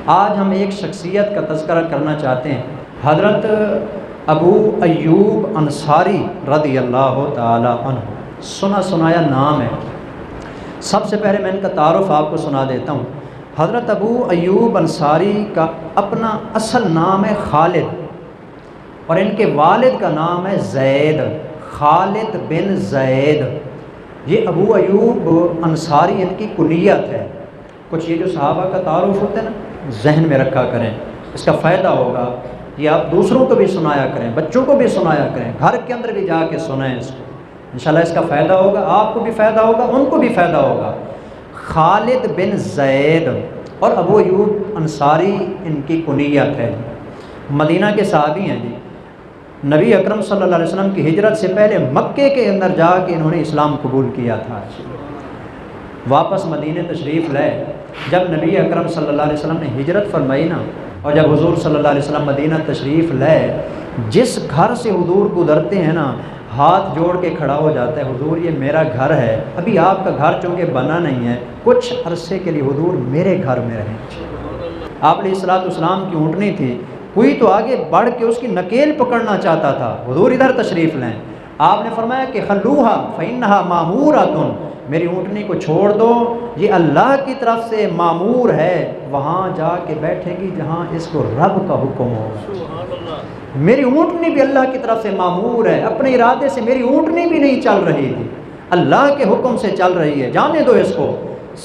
آج ہم ایک شخصیت کا تذکرہ کرنا چاہتے ہیں، حضرت ابو ایوب انصاری رضی اللہ تعالی عنہ، سنا سنایا نام ہے۔ سب سے پہلے میں ان کا تعارف آپ کو سنا دیتا ہوں۔ حضرت ابو ایوب انصاری کا اپنا اصل نام ہے خالد، اور ان کے والد کا نام ہے زید، خالد بن زید۔ یہ ابو ایوب انصاری ان کی کنیت ہے۔ کچھ یہ جو صحابہ کا تعارف ہوتا ہے نا، ذہن میں رکھا کریں، اس کا فائدہ ہوگا۔ یہ آپ دوسروں کو بھی سنایا کریں، بچوں کو بھی سنایا کریں، گھر کے اندر بھی جا کے سنیں اس کو، انشاءاللہ اس کا فائدہ ہوگا، آپ کو بھی فائدہ ہوگا، ان کو بھی فائدہ ہوگا۔ خالد بن زید اور ابو ایوب انصاری ان کی کنیت ہے۔ مدینہ کے صحابی ہیں جی۔ نبی اکرم صلی اللہ علیہ وسلم کی ہجرت سے پہلے مکے کے اندر جا کے انہوں نے اسلام قبول کیا تھا۔ واپس مدینہ تشریف لائے۔ جب نبی اکرم صلی اللہ علیہ وسلم نے ہجرت فرمائی نا، اور جب حضور صلی اللہ علیہ وسلم مدینہ تشریف لائے، جس گھر سے حضور گزرتے ہیں نا، ہاتھ جوڑ کے کھڑا ہو جاتا ہے، حضور یہ میرا گھر ہے، ابھی آپ کا گھر چونکہ بنا نہیں ہے، کچھ عرصے کے لیے حضور میرے گھر میں رہیں۔ آپ علیہ السلام کی اونٹنی تھی، کوئی تو آگے بڑھ کے اس کی نکیل پکڑنا چاہتا تھا، حضور ادھر تشریف لیں۔ آپ نے فرمایا کہ خلوہا فإنہا مامورۃ، میری اونٹنی کو چھوڑ دو، یہ اللہ کی طرف سے معمور ہے، وہاں جا کے بیٹھے گی جہاں اس کو رب کا حکم ہوگا۔ میری اونٹنی بھی اللہ کی طرف سے معمور ہے، اپنے ارادے سے میری اونٹنی بھی نہیں چل رہی تھی، اللہ کے حکم سے چل رہی ہے، جانے دو اس کو۔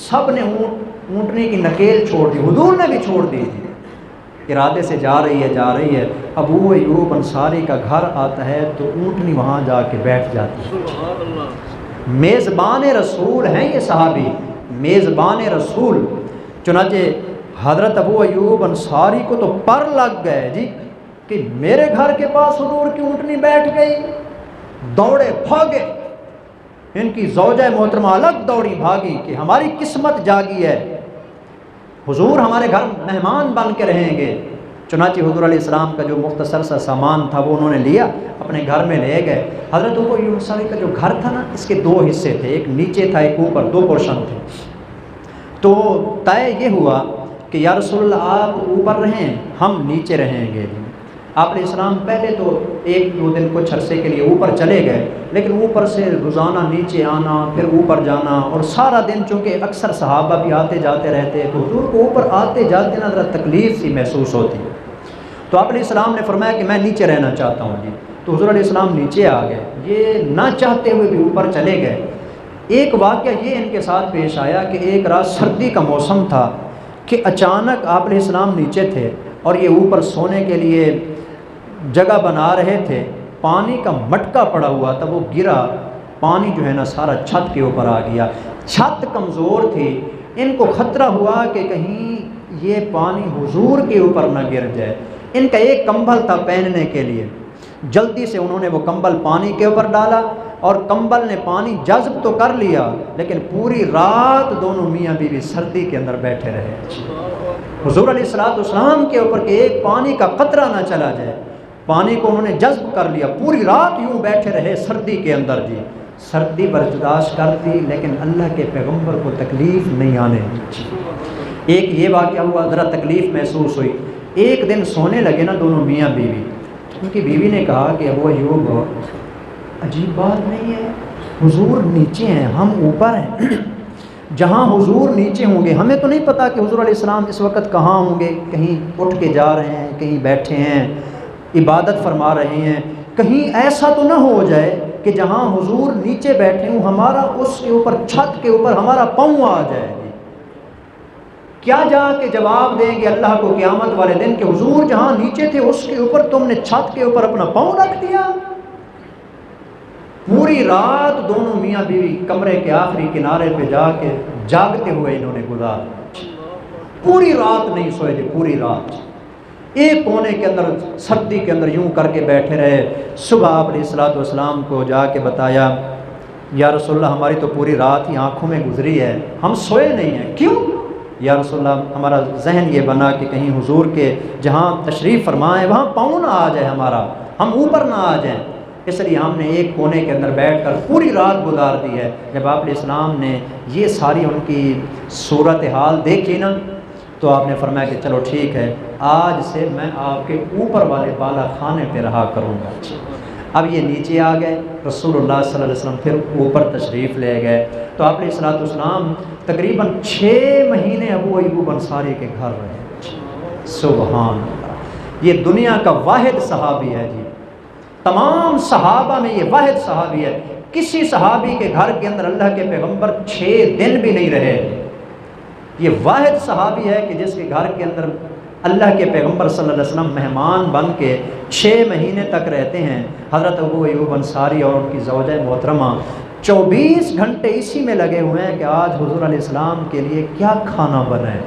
سب نے اونٹنی کی نکیل چھوڑ دی، حضور نے بھی چھوڑ دی تھی، ارادے سے جا رہی ہے۔ ابو ایوب انصاری کا گھر آتا ہے تو اونٹنی وہاں جا کے بیٹھ جاتی ہے۔ میزبان رسول ہیں یہ صحابی، میزبان رسول۔ چنانچہ حضرت ابو ایوب انصاری کو تو پر لگ گئے جی کہ میرے گھر کے پاس حضور کی اونٹنی بیٹھ گئی، دوڑے بھاگے۔ ان کی زوجہ محترمہ الگ دوڑی بھاگی کہ ہماری قسمت جاگی ہے، حضور ہمارے گھر مہمان بن کے رہیں گے۔ چنانچہ حضور علیہ السلام کا جو مختصر سا سامان تھا وہ انہوں نے لیا، اپنے گھر میں لے گئے۔ حضرت ابو ایوب انصاری کا جو گھر تھا نا، اس کے دو حصے تھے، ایک نیچے تھا ایک اوپر، دو پورشن تھے۔ تو طے یہ ہوا کہ یا رسول اللہ آپ اوپر رہیں، ہم نیچے رہیں گے۔ آپ علیہ السلام پہلے تو ایک دو دن کچھ عرصے کے لیے اوپر چلے گئے، لیکن اوپر سے روزانہ نیچے آنا، پھر اوپر جانا، اور سارا دن چونکہ اکثر صحابہ بھی آتے جاتے رہتے، تو حضور کو اوپر آتے جاتے نا ذرا تکلیف سی محسوس ہوتی۔ تو آپ علیہ السلام نے فرمایا کہ میں نیچے رہنا چاہتا ہوں جی۔ تو حضور علیہ السلام نیچے آ گئے، یہ نہ چاہتے ہوئے بھی اوپر چلے گئے۔ ایک واقعہ یہ ان کے ساتھ پیش آیا کہ ایک رات سردی کا موسم تھا کہ اچانک آپ علیہ السلام نیچے تھے اور یہ اوپر سونے کے لیے جگہ بنا رہے تھے، پانی کا مٹکا پڑا ہوا تھا، وہ گرا، پانی جو ہے نا سارا چھت کے اوپر آ گیا۔ چھت کمزور تھی، ان کو خطرہ ہوا کہ کہیں یہ پانی حضور کے اوپر نہ گر جائے۔ ان کا ایک کمبل تھا پہننے کے لیے، جلدی سے انہوں نے وہ کمبل پانی کے اوپر ڈالا، اور کمبل نے پانی جذب تو کر لیا، لیکن پوری رات دونوں میاں بیوی سردی کے اندر بیٹھے رہے۔ حضور علیہ السلام کے اوپر کہ ایک پانی کا قطرہ نہ چلا جائے، پانی کو انہوں نے جذب کر لیا، پوری رات یوں بیٹھے رہے سردی کے اندر جی۔ سردی برداشت کر دی، لیکن اللہ کے پیغمبر کو تکلیف نہیں آنے دی۔ ایک یہ واقعہ ہوا، ذرا تکلیف محسوس ہوئی۔ ایک دن سونے لگے نا دونوں میاں بیوی، ان کی بیوی نے کہا کہ ابو ایوب عجیب بات نہیں ہے، حضور نیچے ہیں ہم اوپر ہیں، جہاں حضور نیچے ہوں گے ہمیں تو نہیں پتا کہ حضور علیہ السلام اس وقت کہاں ہوں گے، کہیں اٹھ کے جا رہے ہیں، کہیں بیٹھے ہیں، عبادت فرما رہے ہیں، کہیں ایسا تو نہ ہو جائے کہ جہاں حضور نیچے بیٹھے ہوں ہمارا اس کے اوپر چھت کے اوپر ہمارا پاؤں آ جائے گی۔ کیا جا کے جواب دیں گے اللہ کو قیامت والے دن کہ حضور جہاں نیچے تھے اس کے اوپر تم نے چھت کے اوپر اپنا پاؤں رکھ دیا۔ پوری رات دونوں میاں بیوی کمرے کے آخری کنارے پہ جا کے جاگتے ہوئے انہوں نے گزارا، پوری رات نہیں سوئے تھے، پوری رات ایک کونے کے اندر سردی کے اندر یوں کر کے بیٹھے رہے۔ صبح آپ علیہ السلام کو جا کے بتایا، یا رسول اللہ ہماری تو پوری رات ہی آنکھوں میں گزری ہے، ہم سوئے نہیں ہیں۔ کیوں؟ یا رسول اللہ ہمارا ذہن یہ بنا کہ کہیں حضور کے جہاں تشریف فرمائیں وہاں پاؤں نہ آ جائے ہمارا، ہم اوپر نہ آ جائیں، اس لیے ہم نے ایک کونے کے اندر بیٹھ کر پوری رات گزار دی ہے۔ جب آپ علیہ السلام نے یہ ساری ان کی صورتحال دیکھی نا، تو آپ نے فرمایا کہ چلو ٹھیک ہے، آج سے میں آپ کے اوپر والے بالا خانے پہ رہا کروں گا۔ اب یہ نیچے آ گئے، رسول اللہ صلی اللہ علیہ وسلم پھر اوپر تشریف لے گئے، تو آپ علیہ الصلوۃ والسلام تقریباً 6 مہینے ابو ایوب انصاری کے گھر رہے۔ سبحان اللہ، یہ دنیا کا واحد صحابی ہے جی، تمام صحابہ میں یہ واحد صحابی ہے۔ کسی صحابی کے گھر کے اندر اللہ کے پیغمبر 6 دن بھی نہیں رہے۔ یہ واحد صحابی ہے کہ جس کے گھر کے اندر اللہ کے پیغمبر صلی اللہ علیہ وسلم مہمان بن کے 6 مہینے تک رہتے ہیں۔ حضرت ابو ایوب انصاری اور ان کی زوجہ محترمہ 24 گھنٹے اسی میں لگے ہوئے ہیں کہ آج حضور علیہ السلام کے لیے کیا کھانا بنائے۔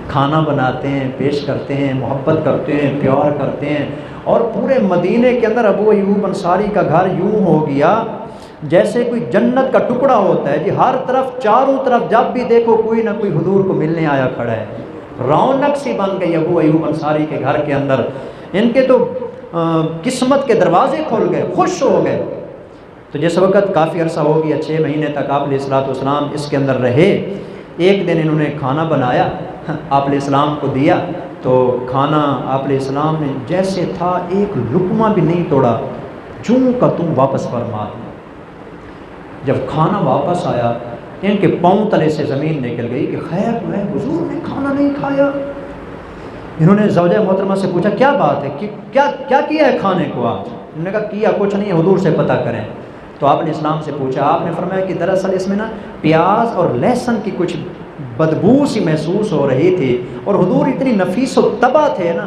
کھانا بناتے ہیں، پیش کرتے ہیں، محبت کرتے ہیں، پیار کرتے ہیں، اور پورے مدینے کے اندر ابو ایوب انصاری کا گھر یوں ہو گیا جیسے کوئی جنت کا ٹکڑا ہوتا ہے جی، ہر طرف چاروں طرف جب بھی دیکھو کوئی نہ کوئی حضور کو ملنے آیا کھڑا ہے۔ رونق سی بن گئی ابو ایوب انصاری کے گھر کے اندر، ان کے تو قسمت کے دروازے کھل گئے، خوش ہو گئے۔ تو جس وقت کافی عرصہ ہو گیا، 6 مہینے تک آپ علیہ الصلوۃ والسلام اس کے اندر رہے، ایک دن انہوں نے کھانا بنایا، آپ علیہ السلام کو دیا، تو کھانا آپ علیہ السلام نے جیسے تھا ایک لقمہ بھی نہیں توڑا، چوں کا تم واپس فرما دیا۔ جب کھانا واپس آیا، ان کے پاؤں تلے سے زمین نکل گئی کہ خیر ہے، حضور نے کھانا نہیں کھایا۔ انہوں نے زوجہ محترمہ سے پوچھا کیا بات ہے، کیا کیا ہے کھانے کو آپ؟ انہوں نے کہا کیا کچھ نہیں ہے، حضور سے پتہ کریں۔ تو آپ نے اسلام سے پوچھا، آپ نے فرمایا کہ دراصل اس میں نا پیاز اور لہسن کی کچھ بدبو سی محسوس ہو رہی تھی، اور حضور اتنی نفیس و طبع تھے نا،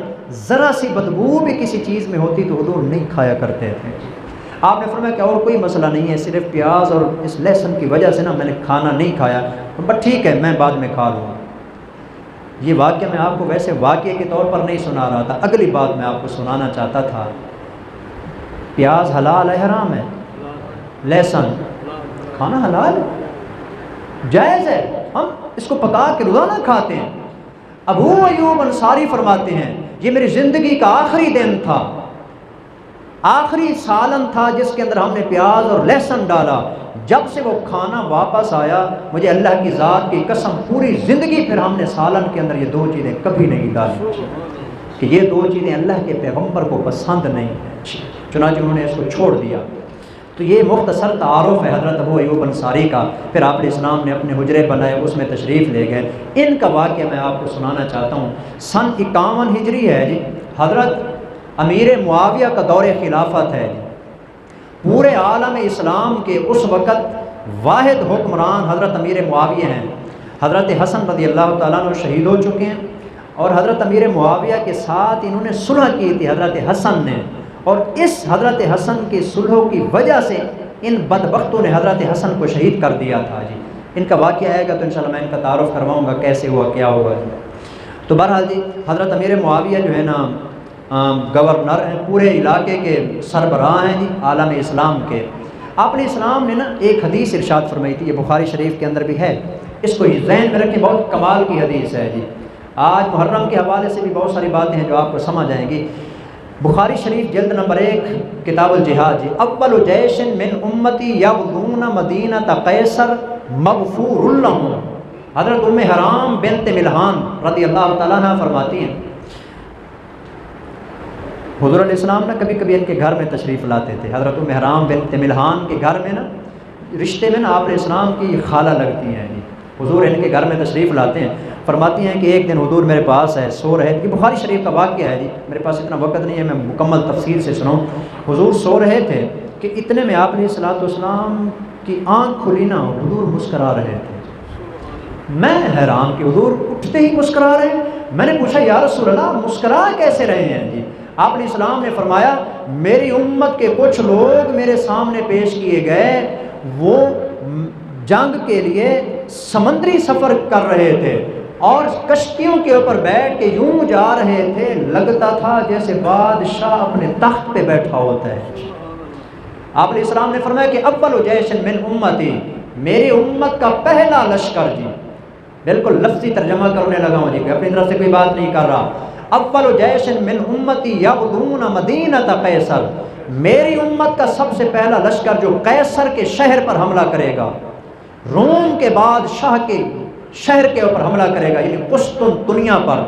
ذرا سی بدبو بھی کسی چیز میں ہوتی تو حضور نہیں کھایا کرتے تھے۔ آپ نے فرمایا کہ اور کوئی مسئلہ نہیں ہے، صرف پیاز اور اس لہسن کی وجہ سے نا میں نے کھانا نہیں کھایا، بٹ ٹھیک ہے میں بعد میں کھا لوں گا۔ یہ واقعہ میں آپ کو ویسے واقعے کے طور پر نہیں سنا رہا تھا، اگلی بات میں آپ کو سنانا چاہتا تھا۔ پیاز حلال ہے حرام ہے؟ لہسن کھانا حلال ہے، جائز ہے، ہم اس کو پکا کے روزانہ کھاتے ہیں۔ ابو ایوب انصاری فرماتے ہیں یہ میری زندگی کا آخری دن تھا، آخری سالن تھا جس کے اندر ہم نے پیاز اور لہسن ڈالا۔ جب سے وہ کھانا واپس آیا، مجھے اللہ کی ذات کی قسم پوری زندگی پھر ہم نے سالن کے اندر یہ 2 چیزیں کبھی نہیں ڈالی کہ یہ 2 چیزیں اللہ کے پیغمبر کو پسند نہیں ہیں، چنانچہ انہوں نے اس کو چھوڑ دیا۔ تو یہ مختصر تعارف ہے حضرت ابو ایوب انصاری کا۔ پھر آپ علیہ السلام نے اپنے حجرے بنائے، اس میں تشریف لے گئے۔ ان کا واقعہ میں آپ کو سنانا چاہتا ہوں۔ سن 51 ہجری ہے جی، حضرت امیر معاویہ کا دور خلافت ہے جی۔ پورے عالم اسلام کے اس وقت واحد حکمران حضرت امیر معاویہ ہیں۔ حضرت حسن رضی اللہ تعالیٰ عنہ شہید ہو چکے ہیں، اور حضرت امیر معاویہ کے ساتھ انہوں نے صلح کی تھی حضرت حسن نے، اور اس حضرت حسن کی صلح کی وجہ سے ان بدبختوں نے حضرت حسن کو شہید کر دیا تھا جی۔ ان کا واقعہ آئے گا تو انشاءاللہ میں ان کا تعارف کرواؤں گا کیسے ہوا کیا ہوا جی۔ تو بہرحال جی حضرت امیر معاویہ جو ہے نا گورنر ہیں، پورے علاقے کے سربراہ ہیں جی عالم اسلام کے۔ آپ علیہ السلام نے نا ایک حدیث ارشاد فرمائی تھی، یہ بخاری شریف کے اندر بھی ہے، اس کو ذہن میں رکھیں، بہت کمال کی حدیث ہے جی۔ آج محرم کے حوالے سے بھی بہت ساری باتیں ہیں جو آپ کو سمجھ آئیں گی۔ بخاری شریف جلد نمبر 1 کتاب الجہاد جی، اول جیش من امتی یغزون مدینہ قیصر مغفور لہم۔ حضرت ام حرام بنت ملحان رضی اللہ تعالیٰ عنہ فرماتی ہیں حضور علیہ السلام نا کبھی کبھی ان کے گھر میں تشریف لاتے تھے۔ حضرت ام حرام بنت ملحان کے گھر میں نا رشتے میں نا آپ علیہ السلام کی خالہ لگتی ہیں جی، حضور ان کے گھر میں تشریف لاتے ہیں۔ فرماتی ہیں کہ ایک دن حضور میرے پاس ہے، سو رہے تھے، یہ بخاری شریف کا واقعہ ہے جی، میرے پاس اتنا وقت نہیں ہے میں مکمل تفصیل سے سناؤں۔ حضور سو رہے تھے کہ اتنے میں آپ علیہ الصلوۃ والسلام کی آنکھ کھلی نا، حضور مسکرا رہے تھے۔ میں حیران کہ حضور اٹھتے ہی مسکرا رہے ہیں۔ میں نے پوچھا یا رسول اللہ مسکرا کیسے رہے ہیں جی؟ آپ علیہ السلام نے فرمایا میری امت کے کچھ لوگ میرے سامنے پیش کیے گئے، وہ جنگ کے لیے سمندری سفر کر رہے تھے اور کشتیوں کے اوپر بیٹھ کے یوں جا رہے تھے، لگتا تھا جیسے بادشاہ اپنے تخت پہ بیٹھا ہوتا ہے۔ آپ علیہ السلام نے فرمایا کہ اول جیش من امتی، میری امت کا پہلا لشکر جی، بالکل لفظی ترجمہ کرنے لگا ہوں جی، اپنی طرف سے کوئی بات نہیں کر رہا۔ اول جیش من امتی یغزون مدینہ قیصر، میری امت کا سب سے پہلا لشکر جو قیصر کے شہر پر حملہ کرے گا، روم کے بادشاہ کے شہر کے اوپر حملہ کرے گا، یعنی قسطنطنیہ پر،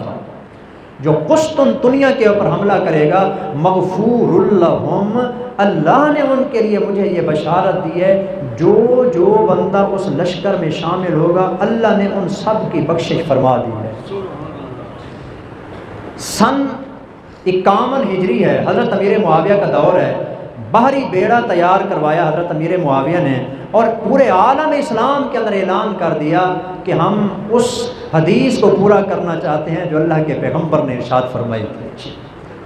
جو قسطنطنیہ کے اوپر حملہ کرے گا، مغفور لہم، اللہ نے ان کے لیے مجھے یہ بشارت دی ہے، جو بندہ اس لشکر میں شامل ہوگا اللہ نے ان سب کی بخشش فرما دی ہے۔ سن 51 ہجری ہے، حضرت امیر معاویہ کا دور ہے، بحری بیڑا تیار کروایا حضرت امیر معاویہ نے، اور پورے عالم اسلام کے اندر اعلان کر دیا کہ ہم اس حدیث کو پورا کرنا چاہتے ہیں جو اللہ کے پیغمبر نے ارشاد فرمائی تھی،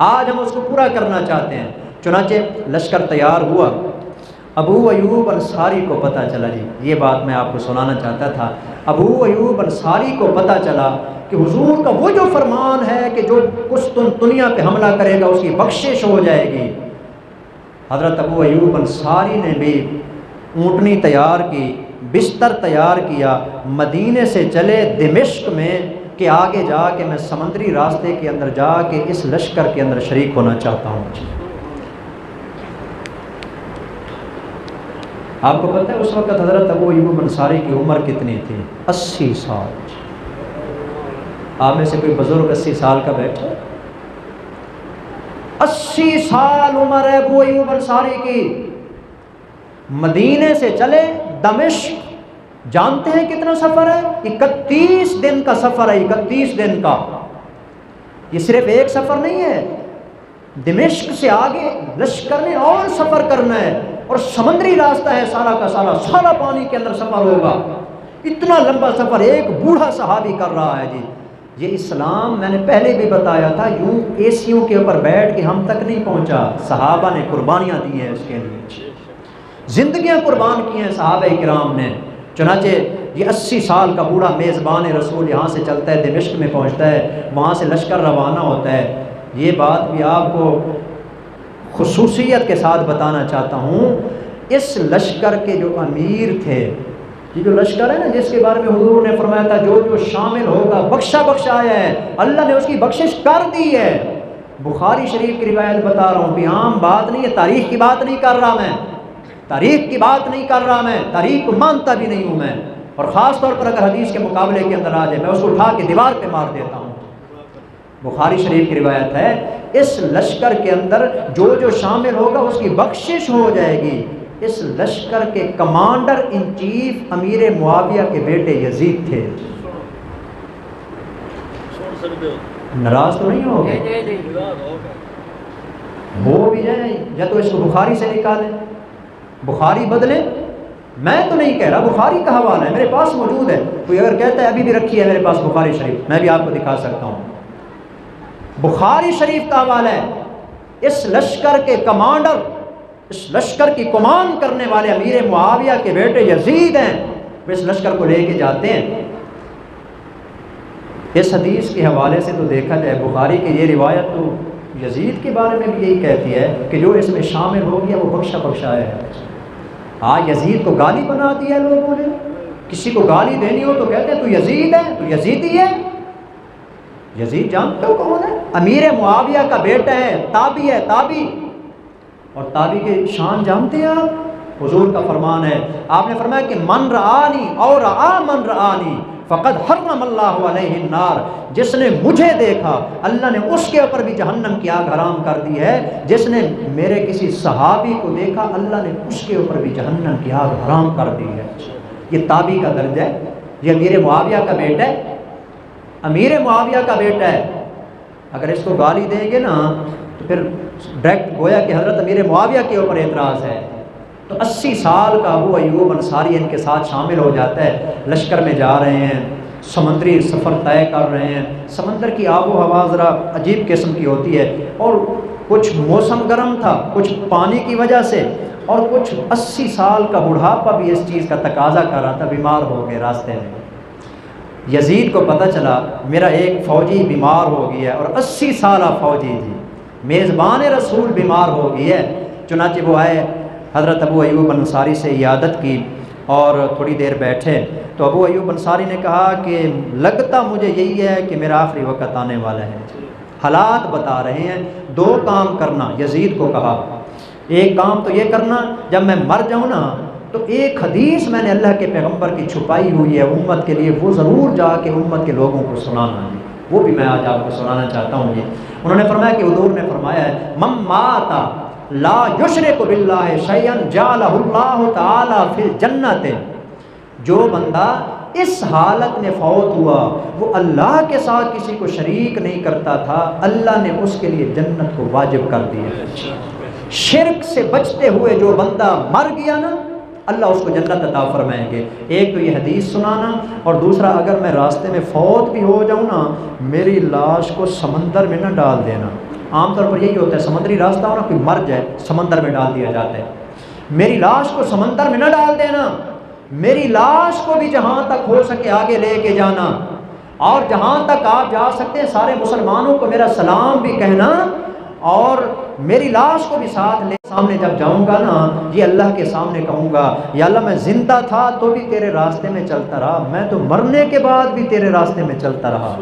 آج ہم اس کو پورا کرنا چاہتے ہیں۔ چنانچہ لشکر تیار ہوا، ابو ایوب انصاری کو پتہ چلا، جی یہ بات میں آپ کو سنانا چاہتا تھا، ابو ایوب انصاری کو پتہ چلا کہ حضور کا وہ جو فرمان ہے کہ جو قسطنطنیہ پہ حملہ کرے گا اس کی بخشش ہو جائے گی۔ حضرت ابو ایوب انصاری نے بھی اونٹنی تیار کی، بستر تیار کیا، مدینے سے چلے دمشق میں کہ آگے جا کے میں سمندری راستے کے اندر جا کے اس لشکر کے اندر شریک ہونا چاہتا ہوں۔ آپ کو پتہ ہے اس وقت حضرت ابو ایوب انصاری کی عمر کتنی تھی؟ 80 سال۔ آپ میں سے کوئی بزرگ 80 سال کا بیٹھا؟ 80 سال عمر ہے ابو ایوب انصاری کی، مدینے سے چلے دمشق، جانتے ہیں کتنا سفر ہے؟ 31 دن کا سفر ہے، 31 دن کا۔ یہ صرف ایک سفر نہیں ہے، دمشق سے آگے لشکر نے اور سفر کرنا ہے، اور سمندری راستہ ہے سارا کا سارا پانی کے اندر سفر ہوگا۔ اتنا لمبا سفر ایک بوڑھا صحابی کر رہا ہے۔ جی یہ اسلام میں نے پہلے بھی بتایا تھا، یوں اے سیوں کے اوپر بیٹھ کے ہم تک نہیں پہنچا، صحابہ نے قربانیاں دی ہیں اس کے لیے، زندگیاں قربان کی ہیں صحابہ کرام نے۔ چنانچہ یہ 80 سال کا بوڑھا میزبان رسول یہاں سے چلتا ہے، دمشق میں پہنچتا ہے، وہاں سے لشکر روانہ ہوتا ہے۔ یہ بات بھی آپ کو خصوصیت کے ساتھ بتانا چاہتا ہوں، اس لشکر کے جو امیر تھے، یہ جو لشکر ہے نا جس کے بارے میں حضور نے فرمایا تھا جو شامل ہوگا بخشایا ہے، اللہ نے اس کی بخشش کر دی ہے۔ بخاری شریف کی روایت بتا رہا ہوں، بھی عام بات نہیں ہے، تاریخ کی بات نہیں کر رہا میں، تاریخ کی بات نہیں کر رہا میں، تاریخ کو مانتا بھی نہیں ہوں میں، اور خاص طور پر اگر حدیث کے مقابلے کے اندر آ جائے میں اس کو اٹھا کے دیوار پہ مار دیتا ہوں۔ بخاری شریف کی روایت ہے، اس لشکر کے اندر جو شامل ہوگا اس کی بخشش ہو جائے گی۔ اس لشکر کے کمانڈر ان چیف امیر معاویہ کے بیٹے یزید تھے۔ ناراض تو نہیں ہو گئے؟ ہو بھی جائے یا تو اس کو بخاری سے نکالیں، بخاری بدلیں، میں تو نہیں کہہ رہا، بخاری کا حوالہ ہے میرے پاس موجود ہے، کوئی اگر کہتا ہے ابھی بھی رکھی ہے میرے پاس بخاری شریف، میں بھی آپ کو دکھا سکتا ہوں، بخاری شریف کا حوالہ ہے۔ اس لشکر کے کمانڈر، اس لشکر کی کمان کرنے والے امیر معاویہ کے بیٹے یزید ہیں، وہ اس لشکر کو لے کے جاتے ہیں۔ اس حدیث کے حوالے سے تو دیکھا جائے بخاری کی یہ روایت تو یزید کے بارے میں بھی یہی کہتی ہے کہ جو اس میں شامل ہو گیا وہ بخشا ہے۔ ہاں یزید کو گالی بنا دی ہے لوگوں نے، کسی کو گالی دینی ہو تو کہتے ہیں تو یزید ہے، تو یزیدی ہے۔ یزید جانتے ہو کون ہے؟ امیر معاویہ کا بیٹا ہے، تابی ہے، تابی، اور تابی کے شان جانتے ہیں آپ؟ حضور کا فرمان ہے، آپ نے فرمایا کہ من رآنی اور رآ من رآنی فقد حرم اللہ علیہ النار، جس نے مجھے دیکھا اللہ نے اس کے اوپر بھی جہنم کی آگ حرام کر دی ہے، جس نے میرے کسی صحابی کو دیکھا اللہ نے اس کے اوپر بھی جہنم کی آگ حرام کر دی ہے۔ یہ تابی کا درجہ ہے، یہ امیر معاویہ کا بیٹا ہے، امیر معاویہ کا بیٹا ہے۔ اگر اس کو گالی دیں گے نا تو پھر ڈائریکٹ گویا کہ حضرت امیر معاویہ کے اوپر اعتراض ہے۔ تو 80 سال کا ابو ایوب انصاری ان کے ساتھ شامل ہو جاتا ہے، لشکر میں جا رہے ہیں، سمندری سفر طے کر رہے ہیں۔ سمندر کی آب و ہوا ذرا عجیب قسم کی ہوتی ہے، اور کچھ موسم گرم تھا، کچھ پانی کی وجہ سے، اور کچھ 80 سال کا بڑھاپا بھی اس چیز کا تقاضا کر رہا تھا، بیمار ہو گئے راستے میں۔ یزید کو پتہ چلا میرا ایک فوجی بیمار ہو گیا ہے، اور 80 سالہ فوجی جی میزبان رسول بیمار ہو گئی ہے۔ چنانچہ وہ آئے، حضرت ابو ایوب انصاری سے عیادت کی اور تھوڑی دیر بیٹھے، تو ابو ایوب انصاری نے کہا کہ لگتا مجھے یہی ہے کہ میرا آخری وقت آنے والا ہے۔ حالات بتا رہے ہیں، 2 کام کرنا، یزید کو کہا ایک کام تو یہ کرنا جب میں مر جاؤں نا تو ایک حدیث میں نے اللہ کے پیغمبر کی چھپائی ہوئی ہے امت کے لیے، وہ ضرور جا کے امت کے لوگوں کو سنانا ہے، وہ بھی میں آج آپ کو سنانا چاہتا ہوں جی۔ انہوں نے فرمایا کہ حضور نے فرمایا ہے من مات لا یشرک باللہ شیئا جعلہ اللہ تعالی فی الجنت، جو بندہ اس حالت میں فوت ہوا وہ اللہ کے ساتھ کسی کو شریک نہیں کرتا تھا، اللہ نے اس کے لیے جنت کو واجب کر دیا۔ شرک سے بچتے ہوئے جو بندہ مر گیا نا، اللہ اس کو جنت عطا فرمائیں گے۔ ایک تو یہ حدیث سنانا، اور دوسرا اگر میں راستے میں فوت بھی ہو جاؤں نا، میری لاش کو سمندر میں نہ ڈال دینا۔ عام طور پر یہی ہوتا ہے، سمندری راستہ ہو نا، کوئی مر جائے سمندر میں ڈال دیا جاتا ہے۔ میری لاش کو سمندر میں نہ ڈال دینا، میری لاش کو بھی جہاں تک ہو سکے آگے لے کے جانا، اور جہاں تک آپ جا سکتے ہیں سارے مسلمانوں کو میرا سلام بھی کہنا، اور میری لاش کو بھی ساتھ لے۔ سامنے جب جاؤں گا نا، یہ اللہ کے سامنے کہوں گا یا اللہ میں زندہ تھا تو بھی تیرے راستے میں چلتا رہا، میں تو مرنے کے بعد بھی تیرے راستے میں چلتا رہا،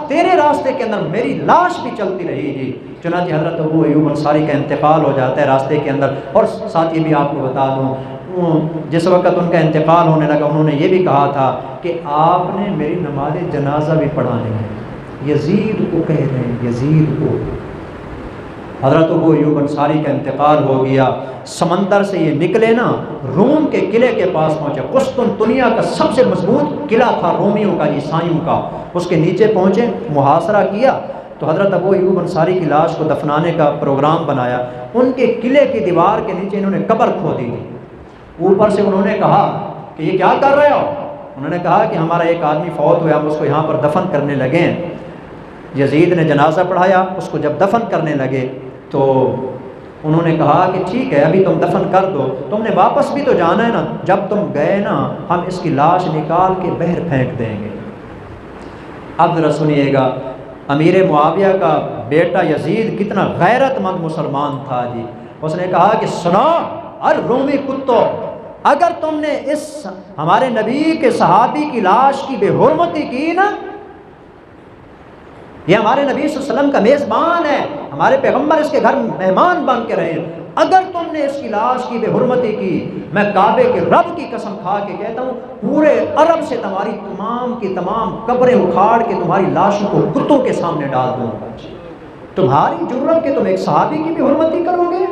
تیرے راستے کے اندر میری لاش بھی چلتی رہی جی۔ چنانچہ حضرت ابو ایوب انصاری کا انتقال ہو جاتا ہے راستے کے اندر۔ اور ساتھ یہ بھی آپ کو بتا دوں، جس وقت ان کا انتقال ہونے لگا انہوں نے یہ بھی کہا تھا کہ آپ نے میری نماز جنازہ بھی پڑھانی ہے، یزید کو کہہ رہے ہیں، یزید کو۔ حضرت ابو ایوب انصاری کا انتقال ہو گیا، سمندر سے یہ نکلے نا، روم کے قلعے کے پاس پہنچے۔ قسطنطنیہ کا سب سے مضبوط قلعہ تھا رومیوں کا، عیسائیوں کا، اس کے نیچے پہنچے، محاصرہ کیا تو حضرت ابو ایوب انصاری کی لاش کو دفنانے کا پروگرام بنایا۔ ان کے قلعے کی دیوار کے نیچے انہوں نے قبر کھودی تھی۔ اوپر سے انہوں نے کہا کہ یہ کیا کر رہے ہو؟ انہوں نے کہا کہ ہمارا ایک آدمی فوت ہوا، ہم اس کو یہاں پر دفن کرنے لگے ہیں۔ یزید نے جنازہ پڑھایا، اس کو جب دفن کرنے لگے تو انہوں نے کہا کہ ٹھیک ہے ابھی تم دفن کر دو، تم نے واپس بھی تو جانا ہے نا، جب تم گئے نا ہم اس کی لاش نکال کے بحر پھینک دیں گے۔ اب ذرا سنیے گا، امیر معاویہ کا بیٹا یزید کتنا غیرت مند مسلمان تھا جی۔ اس نے کہا کہ سنو ار رومی کتو، اگر تم نے اس ہمارے نبی کے صحابی کی لاش کی بے حرمتی کی نا، یہ ہمارے نبی صلی اللہ علیہ وسلم کا میزبان ہے، ہمارے پیغمبر اس کے گھر مہمان بن کے رہے، اگر تم نے اس کی لاش کی بے حرمتی کی، میں کعبے کے رب کی قسم کھا کے کہتا ہوں پورے عرب سے تمہاری تمام کی تمام قبریں اکھاڑ کے تمہاری لاشوں کو کتوں کے سامنے ڈال دوں گا۔ تمہاری جرت کہ تم ایک صحابی کی بھی حرمتی کرو گے،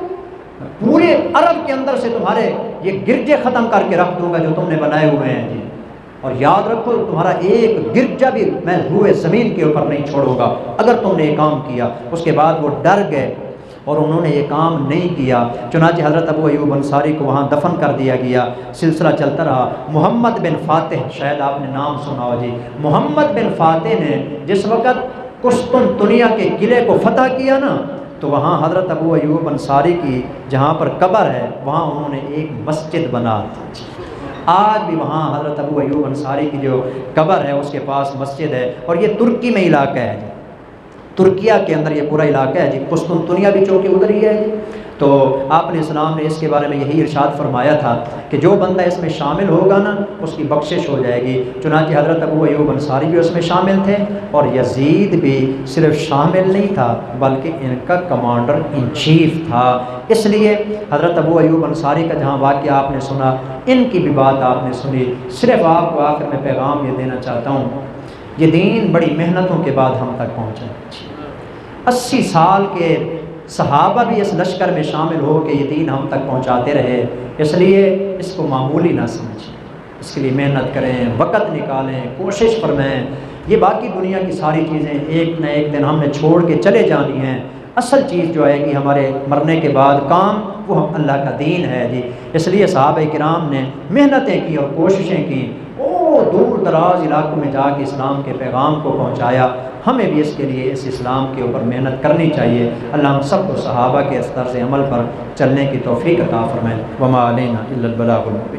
پورے عرب کے اندر سے تمہارے یہ گرجے ختم کر کے رکھ دوں گا جو تم نے بنائے ہوئے ہیں جی۔ اور یاد رکھو تمہارا ایک گرجا بھی میں روئے زمین کے اوپر نہیں چھوڑوں گا اگر تم نے یہ کام کیا۔ اس کے بعد وہ ڈر گئے اور انہوں نے یہ کام نہیں کیا، چنانچہ حضرت ابو ایوب انصاری کو وہاں دفن کر دیا گیا۔ سلسلہ چلتا رہا۔ محمد بن فاتح، شاید آپ نے نام سنا ہو جی، محمد بن فاتح نے جس وقت قسطنطنیہ کے قلعے کو فتح کیا نا، تو وہاں حضرت ابو ایوب انصاری کی جہاں پر قبر ہے وہاں انہوں نے ایک مسجد بنا دی۔ آج بھی وہاں حضرت ابو ایوب انصاری کی جو قبر ہے اس کے پاس مسجد ہے، اور یہ ترکی میں علاقہ ہے جی، ترکیہ کے اندر یہ پورا علاقہ ہے جی، قسطنطنیہ بھی چونکہ ادھر ہی ہے جی۔ تو آپ نے اسلام نے اس کے بارے میں یہی ارشاد فرمایا تھا کہ جو بندہ اس میں شامل ہوگا نا اس کی بخشش ہو جائے گی۔ چنانچہ حضرت ابو ایوب انصاری بھی اس میں شامل تھے، اور یزید بھی صرف شامل نہیں تھا بلکہ ان کا کمانڈر ان چیف تھا۔ اس لیے حضرت ابو ایوب انصاری کا جہاں واقعہ آپ نے سنا، ان کی بھی بات آپ نے سنی۔ صرف آپ کو آخر میں پیغام یہ دینا چاہتا ہوں، یہ دین بڑی محنتوں کے بعد ہم تک پہنچا۔ 80 سال کے صحابہ بھی اس لشکر میں شامل ہو کے یہ دین ہم تک پہنچاتے رہے، اس لیے اس کو معمولی نہ سمجھیں، اس کے لیے محنت کریں، وقت نکالیں، کوشش فرمائیں۔ یہ باقی دنیا کی ساری چیزیں ایک نہ ایک دن ہم نے چھوڑ کے چلے جانی ہیں، اصل چیز جو آئے گی ہمارے مرنے کے بعد کام، وہ اللہ کا دین ہے جی۔ اس لیے صحابہ کرام نے محنتیں کی اور کوششیں کی، دور دراز علاقوں میں جا کے اسلام کے پیغام کو پہنچایا۔ ہمیں بھی اس کے لیے اس اسلام کے اوپر محنت کرنی چاہیے۔ اللہ ہم سب کو صحابہ کے اس طرز عمل پر چلنے کی توفیق عطا فرمائے۔ وما علینا الا البلاغ المبین۔